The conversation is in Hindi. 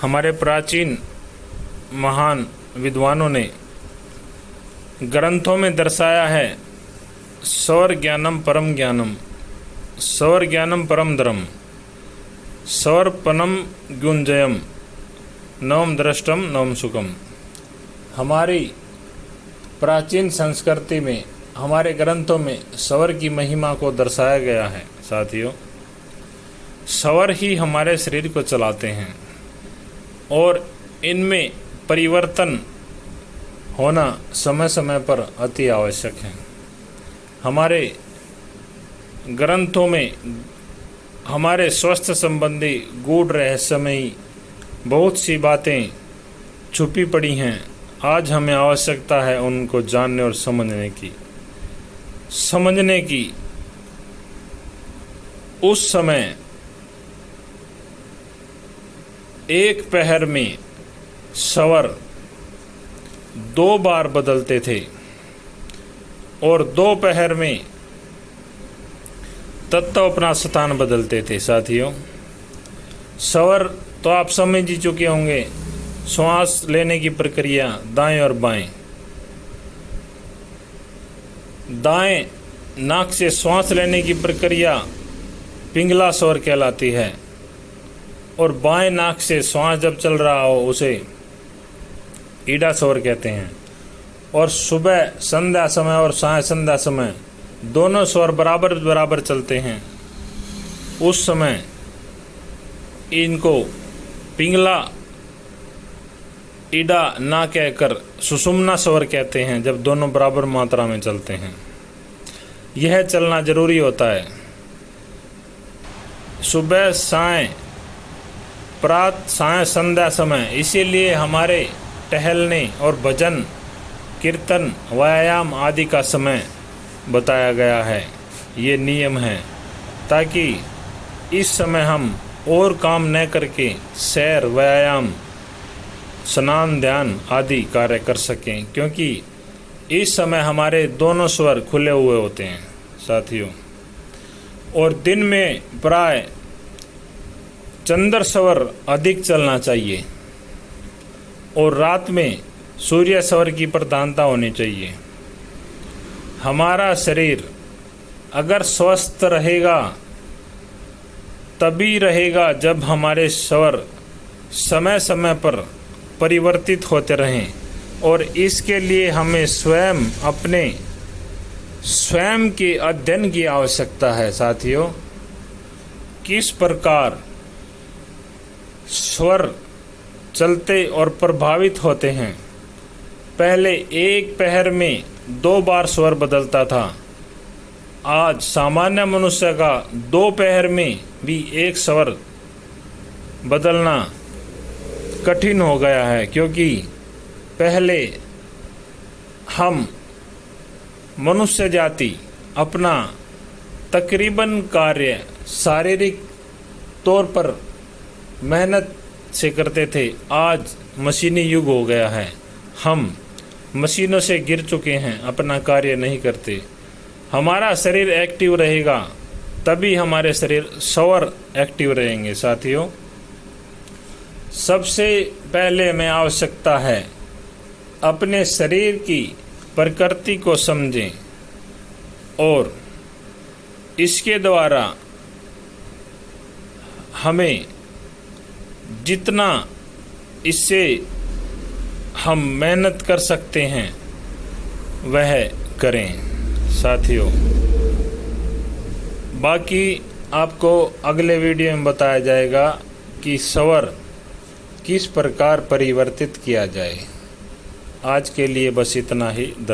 हमारे प्राचीन महान विद्वानों ने ग्रंथों में दर्शाया है, सवर ज्ञानम परम ज्ञानम, सवर ज्ञानम परम धर्म, सवर्पणम गुंजयम, नवम दृष्टम नवम सुखम। हमारी प्राचीन संस्कृति में, हमारे ग्रंथों में सवर की महिमा को दर्शाया गया है। साथियों, सवर ही हमारे शरीर को चलाते हैं और इनमें परिवर्तन होना समय समय पर अति आवश्यक है। हमारे ग्रंथों में हमारे स्वास्थ्य संबंधी गूढ़ रहस्यमयी बहुत सी बातें छुपी पड़ी हैं। आज हमें आवश्यकता है उनको जानने और समझने की। उस समय एक पहर में सवर 2 बार बदलते थे और 2 पहर में तत्व अपना स्थान बदलते थे। साथियों, सवर तो आप समझ ही चुके होंगे, श्वास लेने की प्रक्रिया दाएं और बाएं। दाएं नाक से श्वास लेने की प्रक्रिया पिंगला स्वर कहलाती है और बाएं नाक से श्वास जब चल रहा हो उसे ईडा स्वर कहते हैं। और सुबह संध्या समय और साय संध्या समय दोनों स्वर बराबर बराबर चलते हैं। उस समय इनको पिंगला ईडा ना कहकर सुषुम्ना स्वर कहते हैं, जब दोनों बराबर मात्रा में चलते हैं। यह चलना जरूरी होता है। सुबह साय प्रात साय संध्या समय, इसीलिए हमारे टहलने और भजन कीर्तन व्यायाम आदि का समय बताया गया है। ये नियम है ताकि इस समय हम और काम न करके सैर व्यायाम स्नान ध्यान आदि कार्य कर सकें, क्योंकि इस समय हमारे दोनों स्वर खुले हुए होते हैं। साथियों, और दिन में प्राय चंद्र स्वर अधिक चलना चाहिए और रात में सूर्य स्वर की प्रधानता होनी चाहिए। हमारा शरीर अगर स्वस्थ रहेगा तभी रहेगा जब हमारे स्वर समय समय पर परिवर्तित होते रहें, और इसके लिए हमें स्वयं के अध्ययन की आवश्यकता है। साथियों, किस प्रकार स्वर चलते और प्रभावित होते हैं। पहले एक पहर में 2 बार स्वर बदलता था। आज सामान्य मनुष्य का 2 पहर में भी एक स्वर बदलना कठिन हो गया है, क्योंकि पहले हम मनुष्य जाति अपना तकरीबन कार्य शारीरिक तौर पर मेहनत से करते थे। आज मशीनी युग हो गया है, हम मशीनों से गिर चुके हैं, अपना कार्य नहीं करते। हमारा शरीर एक्टिव रहेगा तभी हमारे शरीर स्वर एक्टिव रहेंगे। साथियों, सबसे पहले हमें आवश्यकता है अपने शरीर की प्रकृति को समझें और इसके द्वारा हमें जितना इससे हम मेहनत कर सकते हैं वह करें। साथियों, बाकी आपको अगले वीडियो में बताया जाएगा कि स्वर किस प्रकार परिवर्तित किया जाए। आज के लिए बस इतना ही। धन्यवाद।